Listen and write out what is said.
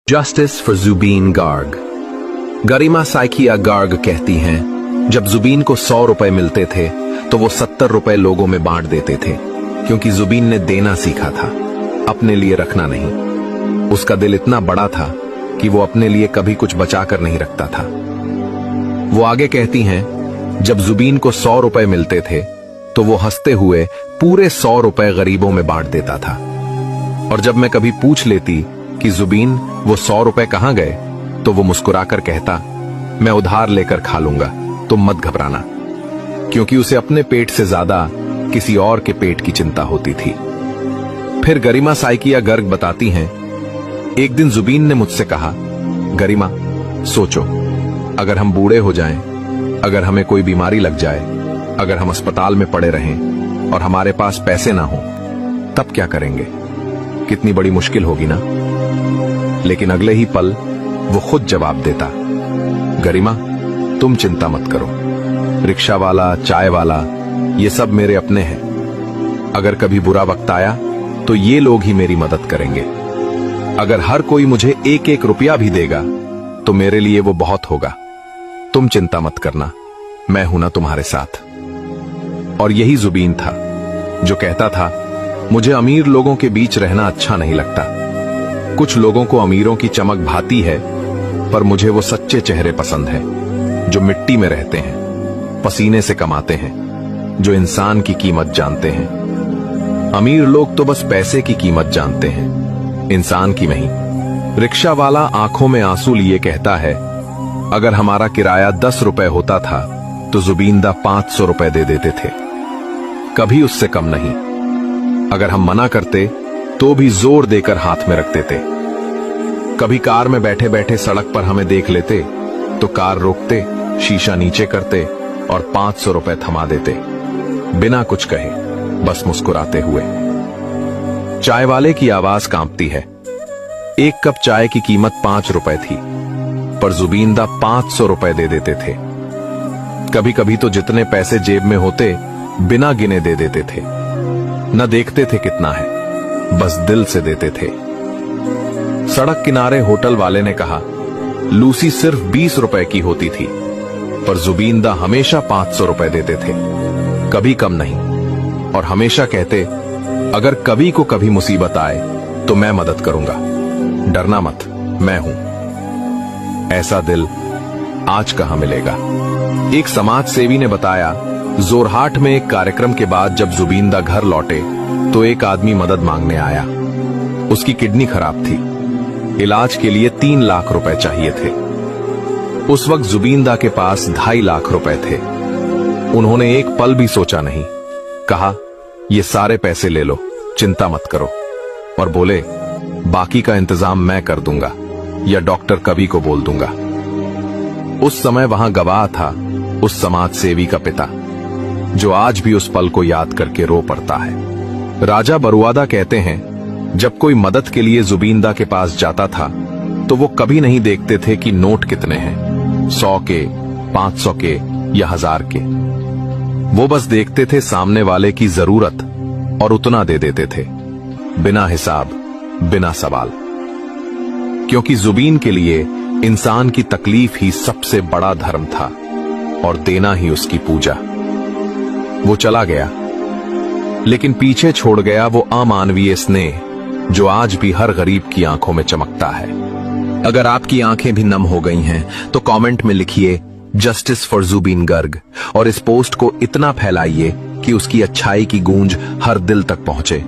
Justice for Zubeen Garg. Garima Saikia Garg कहती हैं, जब जुबीन को 100 रुपए मिलते थे तो वो 70 रुपए लोगों में बांट देते थे, क्योंकि जुबीन ने देना सीखा था, अपने लिए रखना नहीं। उसका दिल इतना बड़ा था कि वो अपने लिए कभी कुछ बचाकर नहीं रखता था। वो आगे कहती हैं, जब जुबीन को 100 रुपए मिलते थे तो वो हंसते हुए पूरे 100 रुपए गरीबों में बांट देता था। और जब मैं कभी पूछ लेती कि जुबीन वो 100 रुपए कहां गए, तो वो मुस्कुराकर कहता, मैं उधार लेकर खा लूंगा, तुम मत घबराना, क्योंकि उसे अपने पेट से ज्यादा किसी और के पेट की चिंता होती थी। फिर गरिमा साइकिया गर्ग बताती हैं, एक दिन जुबीन ने मुझसे कहा, गरिमा सोचो, अगर हम बूढ़े हो जाएं, अगर हमें कोई बीमारी लग जाए, अगर हम अस्पताल में पड़े रहें और हमारे पास पैसे ना हो, तब क्या करेंगे? कितनी बड़ी मुश्किल होगी ना। लेकिन अगले ही पल वो खुद जवाब देता, गरिमा तुम चिंता मत करो, रिक्शा वाला, चाय वाला, ये सब मेरे अपने हैं। अगर कभी बुरा वक्त आया तो ये लोग ही मेरी मदद करेंगे। अगर हर कोई मुझे 1-1 रुपया भी देगा तो मेरे लिए वो बहुत होगा। तुम चिंता मत करना, मैं हूं ना तुम्हारे साथ। और यही जुबीन था जो कहता था, मुझे अमीर लोगों के बीच रहना अच्छा नहीं लगता। कुछ लोगों को अमीरों की चमक भाती है, पर मुझे वो सच्चे चेहरे पसंद है जो मिट्टी में रहते हैं, पसीने से कमाते हैं, जो इंसान की कीमत जानते हैं। अमीर लोग तो बस पैसे की कीमत जानते हैं, इंसान की नहीं। रिक्शा वाला आंखों में आंसू लिए कहता है, अगर हमारा किराया 10 रुपए होता था तो जुबीनदा 500 रुपए दे देते थे, कभी उससे कम नहीं। अगर हम मना करते तो भी जोर देकर हाथ में रखते थे। कभी कार में बैठे बैठे सड़क पर हमें देख लेते तो कार रोकते, शीशा नीचे करते और 500 रुपए थमा देते, बिना कुछ कहे, बस मुस्कुराते हुए। चाय वाले की आवाज कांपती है। एक कप चाय की कीमत 5 रुपए थी, पर जुबीनदा 500 रुपए दे देते थे। कभी कभी तो जितने पैसे जेब में होते बिना गिने दे देते थे, न देखते थे कितना है, बस दिल से देते थे। सड़क किनारे होटल वाले ने कहा, लूसी सिर्फ 20 रुपए की होती थी, पर जुबीनदा हमेशा 500 रुपए देते थे, कभी कम नहीं। और हमेशा कहते, अगर कभी को कभी मुसीबत आए तो मैं मदद करूंगा, डरना मत, मैं हूं। ऐसा दिल आज कहां मिलेगा। एक समाज सेवी ने बताया, जोरहाट में एक कार्यक्रम के बाद जब जुबीनदा घर लौटे तो एक आदमी मदद मांगने आया। उसकी किडनी खराब थी, इलाज के लिए 3 लाख रुपए चाहिए थे। उस वक्त जुबीनदा के पास 2.5 लाख रुपए थे। उन्होंने एक पल भी सोचा नहीं, कहा, ये सारे पैसे ले लो, चिंता मत करो। और बोले, बाकी का इंतजाम मैं कर दूंगा या डॉक्टर कवि को बोल दूंगा। उस समय वहां गवाह था उस समाज सेवी का पिता, जो आज भी उस पल को याद करके रो पड़ता है। राजा बरुआदा कहते हैं, जब कोई मदद के लिए जुबीनदा के पास जाता था तो वो कभी नहीं देखते थे कि नोट कितने हैं, 100 के, 500 के या 1000 के। वो बस देखते थे सामने वाले की जरूरत और उतना दे देते थे, बिना हिसाब, बिना सवाल। क्योंकि जुबीन के लिए इंसान की तकलीफ ही सबसे बड़ा धर्म था और देना ही उसकी पूजा। वो चला गया, लेकिन पीछे छोड़ गया वो अमानवीय स्नेह जो आज भी हर गरीब की आंखों में चमकता है। अगर आपकी आंखें भी नम हो गई हैं तो कमेंट में लिखिए, जस्टिस फॉर जुबीन गर्ग, और इस पोस्ट को इतना फैलाइए कि उसकी अच्छाई की गूंज हर दिल तक पहुंचे।